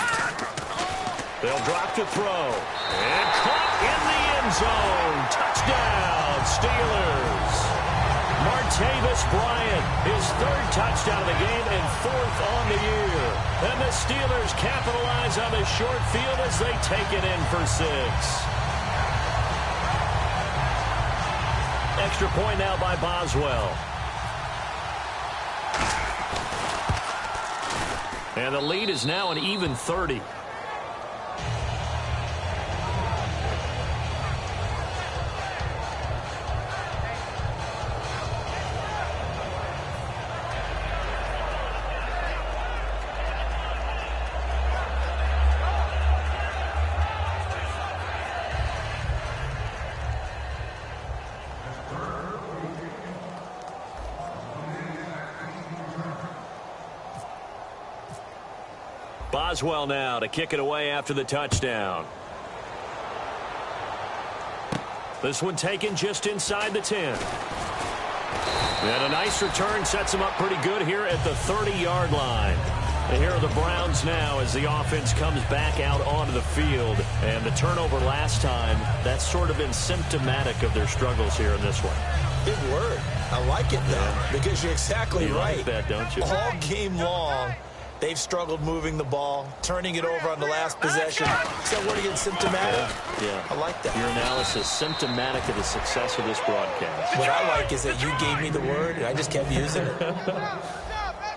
They'll drop to throw. And caught in the end zone. Touchdown, Steelers. Martavis Bryant, his 3rd touchdown of the game and 4th on the year. And the Steelers capitalize on the short field as they take it in for 6. Extra point now by Boswell. And the lead is now an even 30. Boswell now to kick it away after the touchdown. This one taken just inside the 10. And a nice return sets him up pretty good here at the 30-yard line. And here are the Browns now as the offense comes back out onto the field. And the turnover last time, that's sort of been symptomatic of their struggles here in this one.
Good word. I like it, though, because you're exactly right.
You like that, don't you?
All game long, they've struggled moving the ball, turning it over on the last possession. Is that word again, symptomatic?
Yeah.
I like that.
Your analysis, symptomatic of the success of this broadcast.
What I like is that you gave me the word, and I just kept using it.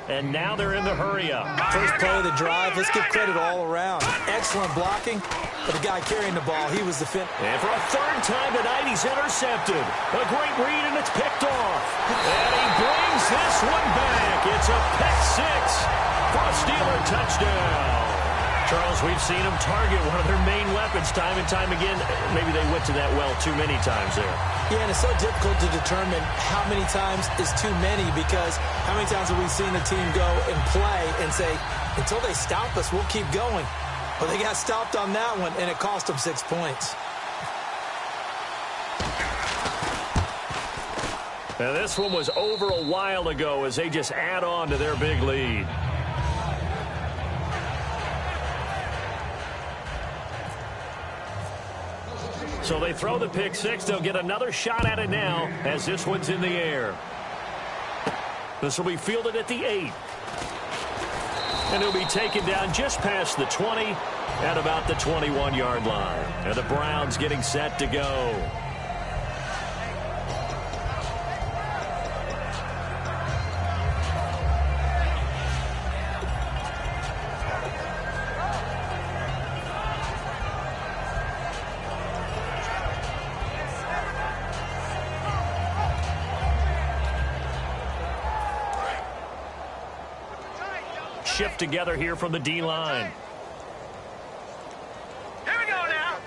And now they're in the hurry-up.
First play of the drive, let's give credit all around. Excellent blocking, but the guy carrying the ball, he was the fit.
And for a 3rd time tonight, he's intercepted. A great read, and it's picked off. And he brings this one back. It's a pick 6 for a Steeler touchdown. Charles, we've seen him target one of their main weapons time and time again. Maybe they went to that well too many times there.
Yeah, and it's so difficult to determine how many times is too many because how many times have we seen the team go and play and say, until they stop us, we'll keep going. But they got stopped on that one, and it cost them 6 points.
And this one was over a while ago as they just add on to their big lead. So they throw the pick 6. They'll get another shot at it now as this one's in the air. This will be fielded at the 8. And it'll be taken down just past the 20 at about the 21-yard line. And the Browns getting set to go. shift together here from the D-line.
Here we go now.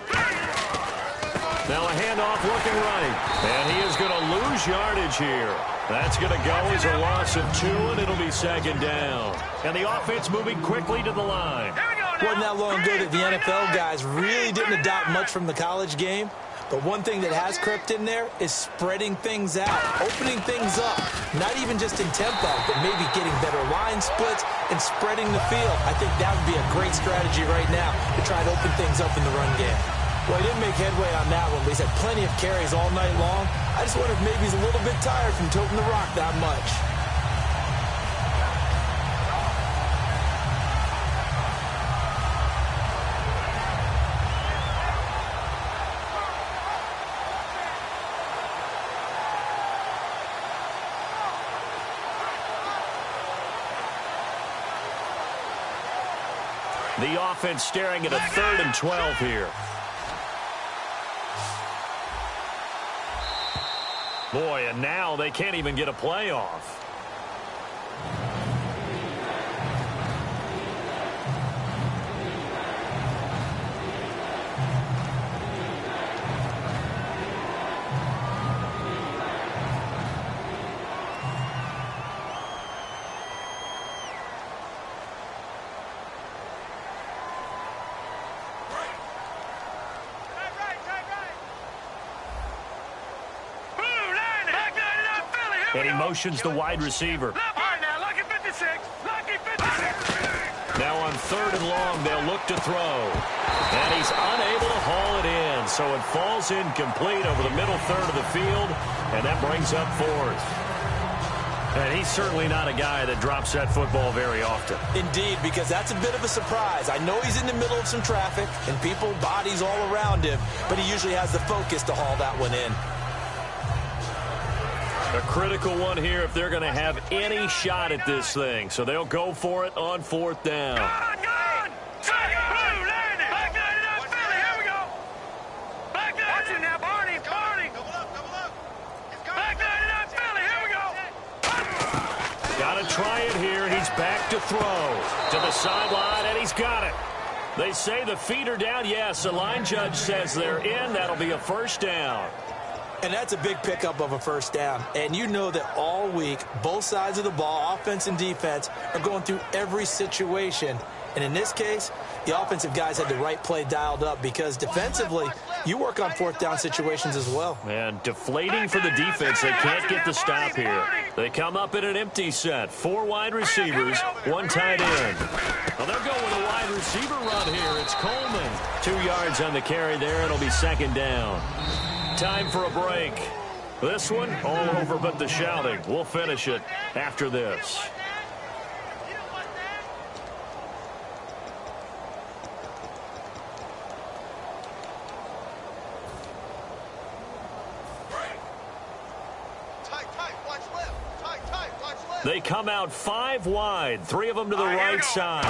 Now a handoff looking right. And he is going to lose yardage here. That's going to go as a loss of 2, and it'll be second down. And the offense moving quickly to the line.
Wasn't that long ago that the NFL guys really didn't adopt much from the college game. But one thing that has crept in there is spreading things out, opening things up, not even just in tempo, but maybe getting better line splits and spreading the field. I think that would be a great strategy right now to try to open things up in the run game. Well, he didn't make headway on that one, but he's had plenty of carries all night long. I just wonder if maybe he's a little bit tired from toting the rock that much.
The offense staring at a 3rd and 12 here. Boy, and now they can't even get a play off. And he motions the wide receiver. Now on 3rd and long, they'll look to throw. And he's unable to haul it in. So it falls incomplete over the middle third of the field. And that brings up 4th. And he's certainly not a guy that drops that football very often.
Indeed, because that's a bit of a surprise. I know he's in the middle of some traffic and people, bodies all around him, but he usually has the focus to haul that one in.
A critical one here if they're going to have any shot at this thing. So they'll go for it on 4th down. Got to try it here. He's back to throw. To the sideline, and he's got it. They say the feet are down. Yes, the line judge says they're in. That'll be a 1st down.
And that's a big pickup of a 1st down. And you know that all week, both sides of the ball, offense and defense, are going through every situation. And in this case, the offensive guys had the right play dialed up because defensively, you work on 4th down situations as well.
And deflating for the defense. They can't get the stop here. They come up in an empty set. 4 wide receivers, 1 tight end. Well, they'll go with a wide receiver run here. It's Coleman. 2 yards on the carry there. It'll be 2nd down. Time for a break. This one, all over but the shouting. We'll finish it after this. They come out 5 wide, 3 of them to the right side.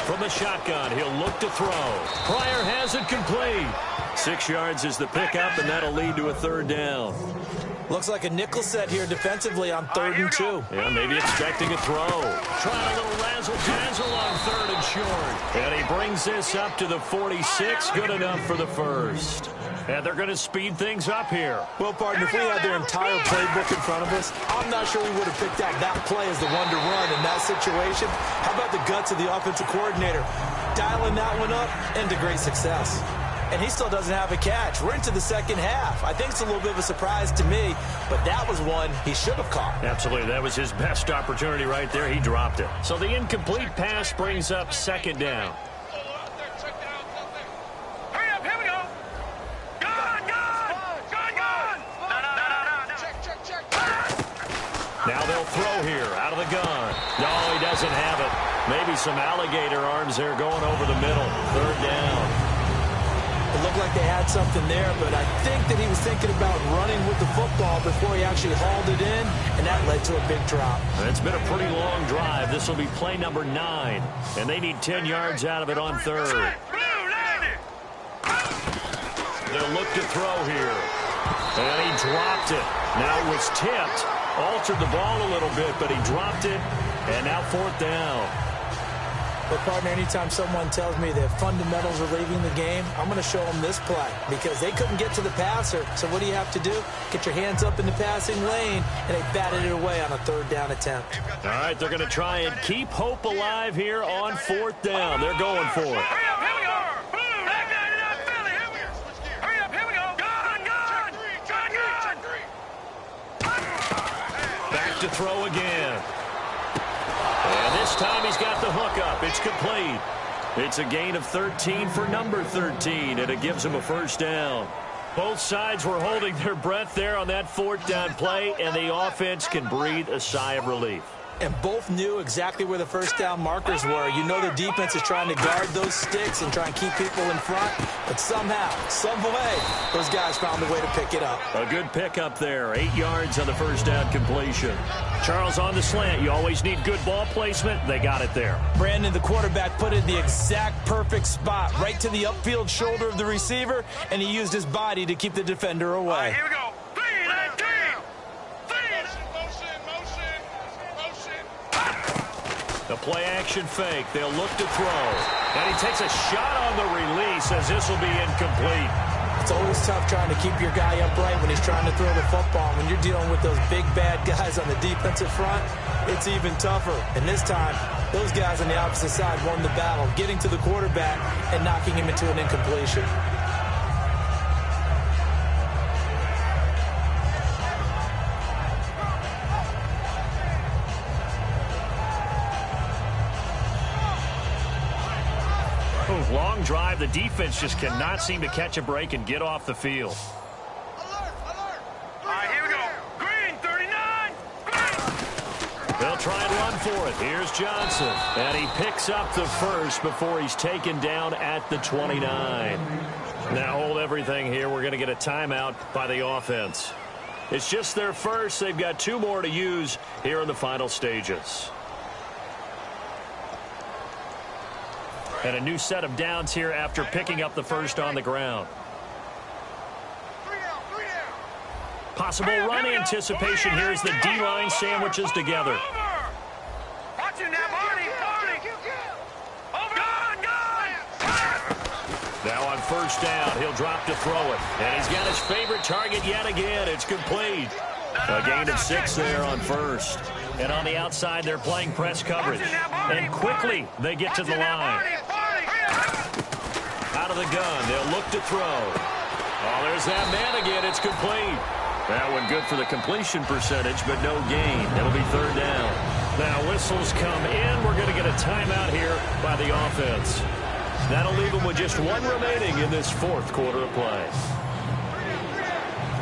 From the shotgun, he'll look to throw. Pryor has it complete. 6 yards is the pickup, and that'll lead to a 3rd down.
Looks like a nickel set here defensively on 3rd and 2.
Yeah, maybe expecting a throw. Trying a little razzle-dazzle on 3rd and short. And he brings this up to the 46. Good enough for the 1st. And they're going to speed things up here.
Well, partner, if we had their entire playbook in front of us, I'm not sure we would have picked out that play as the one to run in that situation. How about the guts of the offensive coordinator? Dialing that one up into great success. And he still doesn't have a catch. We're into the 2nd half. I think it's a little bit of a surprise to me, but that was one he should have caught.
Absolutely. That was his best opportunity right there. He dropped it. So the incomplete pass brings up 2nd down.
Hurry up, here we go. Gone. No. Check.
Now they'll throw here out of the gun. No, he doesn't have it. Maybe some alligator arms there going over the middle. 3rd down.
It looked like they had something there, but I think that he was thinking about running with the football before he actually hauled it in, and that led to a big drop.
It's been a pretty long drive. This will be play number 9, and they need 10 yards out of it on 3rd. They'll look to throw here, and he dropped it. Now it was tipped, altered the ball a little bit, but he dropped it, And now 4th down.
But, partner, anytime someone tells me that fundamentals are leaving the game, I'm going to show them this play because they couldn't get to the passer. So what do you have to do? Get your hands up in the passing lane, and they batted it away on a 3rd down attempt.
All right, they're going to try and keep hope alive here on 4th down. They're going for it.
Hurry up, here we go. Boom, that guy did not fill it. Hurry up, here we go. Gun.
Back to throw again. And this time he's got the hook up. It's complete. It's a gain of 13 for number 13, and it gives him a 1st down. Both sides were holding their breath there on that 4th down play, and the offense can breathe a sigh of relief.
And both knew exactly where the 1st down markers were. You know the defense is trying to guard those sticks and try and keep people in front. But somehow, some way, those guys found a way to pick it up.
A good pickup there. 8 yards on the 1st down completion. Charles, on the slant, you always need good ball placement. They got it there.
Brandon, the quarterback, put it in the exact perfect spot, right to the upfield shoulder of the receiver, and he used his body to keep the defender away.
All right, here we go. 3-19.
The play-action fake. They'll look to throw. And he takes a shot on the release as this will be incomplete.
It's always tough trying to keep your guy upright when he's trying to throw the football. When you're dealing with those big, bad guys on the defensive front, it's even tougher. And this time, those guys on the opposite side won the battle, getting to the quarterback and knocking him into an incompletion.
Long drive. The defense just cannot seem to catch a break and get off the field.
All right, here we go. Green, 39. Green.
They'll try and run for it. Here's Johnson. And he picks up the 1st before he's taken down at the 29. Now hold everything here. We're going to get a timeout by the offense. It's just their 1st. They've got 2 more to use here in the final stages. And a new set of downs here after picking up the 1st on the ground. Possible run anticipation here as the D-line sandwiches together.
Watching that party.
Now on 1st down, he'll drop to throw it. And he's got his favorite target yet again. It's complete. A gain of 6 there on 1st. And on the outside, they're playing press coverage. And quickly, they get to the line. Out of the gun, they'll look to throw. Oh, there's that man again. It's complete. That one good for the completion percentage, but no gain. It'll be 3rd down. Now whistles come in. We're going to get a timeout here by the offense. That'll leave them with just 1 remaining in this 4th quarter of play.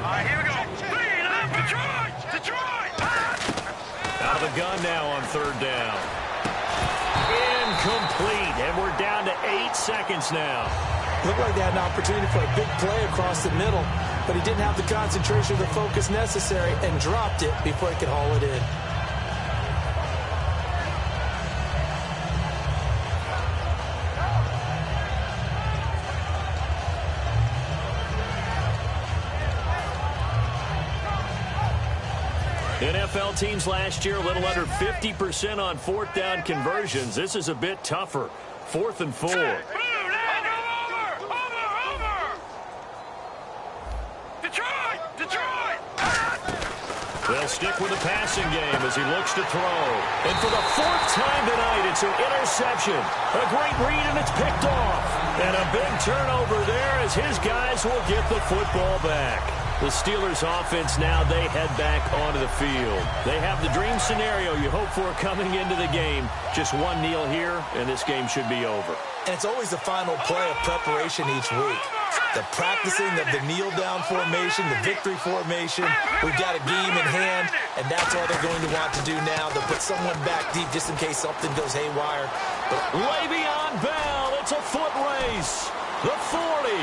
All right, here we go. Detroit.
Out of the gun now on 3rd down. Incomplete, and we're down to 8 seconds now.
Looked like they had an opportunity for a big play across the middle, but he didn't have the concentration or the focus necessary and dropped it before he could haul it in.
NFL teams last year a little under 50% on 4th down conversions. This is a bit tougher. 4th and 4.
Over. Detroit.
They'll stick with the passing game as he looks to throw. And for the 4th time tonight, it's an interception. A great read, and it's picked off. And a big turnover there as his guys will get the football back. The Steelers offense now, they head back onto the field. They have the dream scenario you hope for coming into the game. Just 1 kneel here, and this game should be over.
And it's always the final play of preparation each week. The practicing of the kneel-down formation, the victory formation. We've got a game in hand, and that's all they're going to want to do now. They'll put someone back deep just in case something goes haywire. But
Le'Veon Bell, it's a foot race. The 40,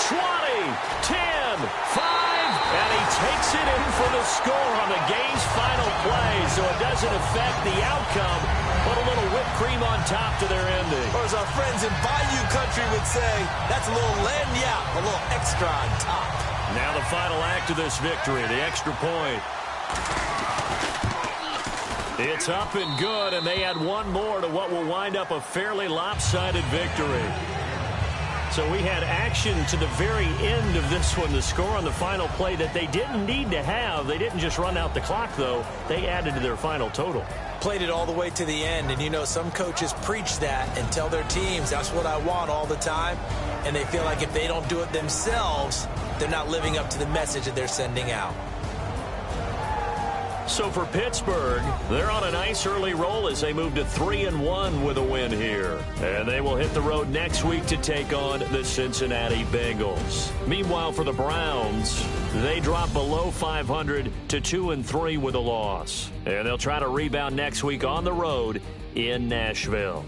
20, 10, 5, and he takes it in for the score on the game's final play, so it doesn't affect the outcome, but a little whipped cream on top to their ending.
Or as our friends in Bayou Country would say, that's a little lagniappe, a little extra on top.
Now the final act of this victory, the extra point. It's up and good, and they add one more to what will wind up a fairly lopsided victory. So we had action to the very end of this one. The score on the final play that they didn't need to have. They didn't just run out the clock, though. They added to their final total.
Played it all the way to the end, and you know some coaches preach that and tell their teams that's what I want all the time, and they feel like if they don't do it themselves, they're not living up to the message that they're sending out.
So for Pittsburgh, they're on a nice early roll as they move to 3-1 with a win here. And they will hit the road next week to take on the Cincinnati Bengals. Meanwhile, for the Browns, they drop below 500 to 2-3 with a loss. And they'll try to rebound next week on the road in Nashville.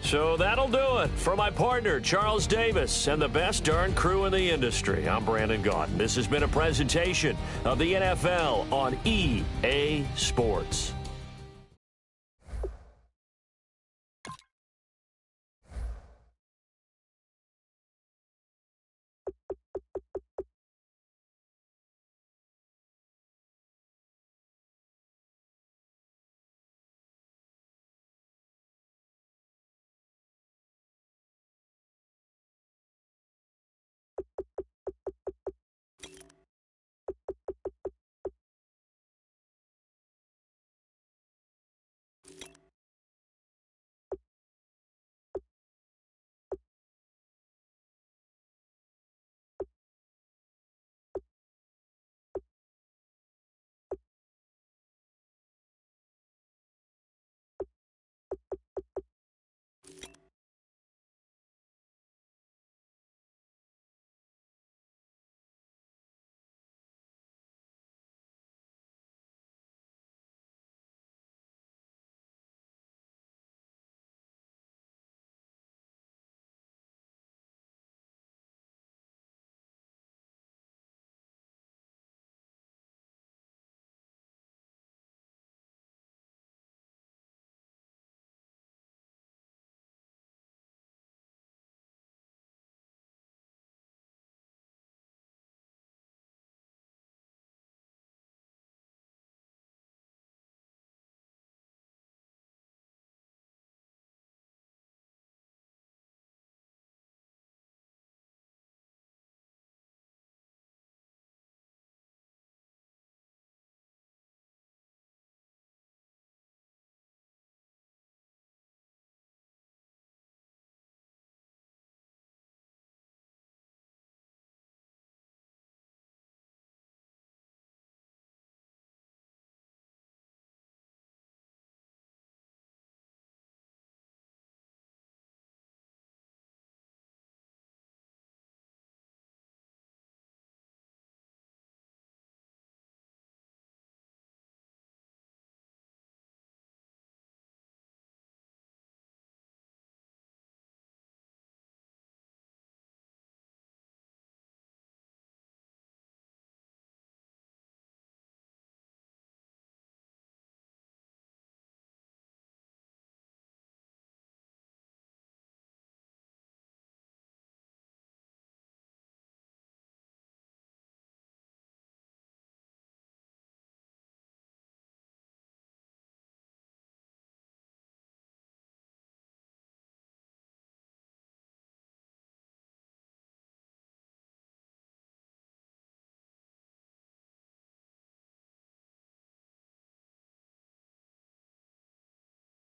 So that'll do it. For my partner, Charles Davis, and the best darn crew in the industry, I'm Brandon Gaudin. This has been a presentation of the NFL on EA Sports.